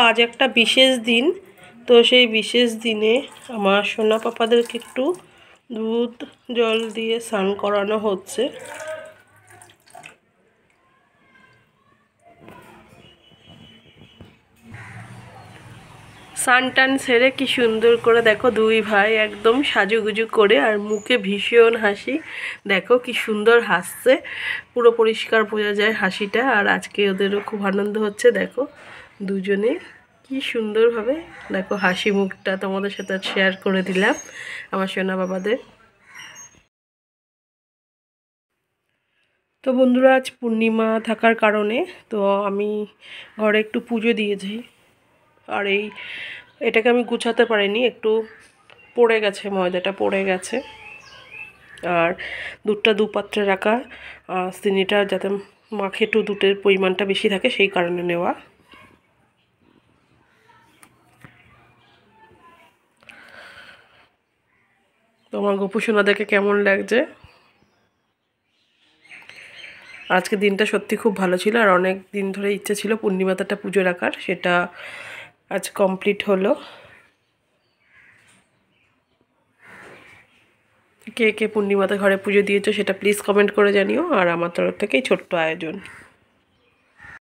আজ একটা বিশেষ দিন, তো সেই বিশেষ দিনে আমার সোনা পাপাদেরকে একটু দুধ জল দিয়ে স্নান করানো হচ্ছে। স্নান টান সেরে কি সুন্দর করে দেখো দুই ভাই একদম সাজুগুজু করে, আর মুখে ভীষণ হাসি। দেখো কি সুন্দর হাসছে, পুরো পরিষ্কার বোঝা যায় হাসিটা। আর আজকে ওদেরও খুব আনন্দ হচ্ছে, দেখো দুজনে কি সুন্দরভাবে দেখো হাসি মুখটা তোমাদের সাথে শেয়ার করে দিলাম আমার সোনা বাবাদের। তো বন্ধুরা, আজ পূর্ণিমা থাকার কারণে তো আমি ঘরে একটু পুজো দিয়েছি। আর এটাকে আমি গুছাতে পারিনি, একটু পড়ে গেছে, ময়দাটা পড়ে গেছে। আর দুধটা দুপাত্রে রাখা, চিনিটা যাতে মাখে একটু দুধের পরিমাণটা বেশি থাকে সেই কারণে নেওয়া। তোমার গোপু সোনাদেরকে কেমন লাগছে? আজকে দিনটা সত্যি খুব ভালো ছিল, আর অনেক দিন ধরে ইচ্ছে ছিল পূর্ণিমাতাটা পুজো রাখার, সেটা আজ কমপ্লিট হলো। কে কে পূর্ণিমাতে ঘরে পুজো দিয়েছো সেটা প্লিজ কমেন্ট করে জানিও। আর আমার তরফ থেকে এই ছোট্ট আয়োজন।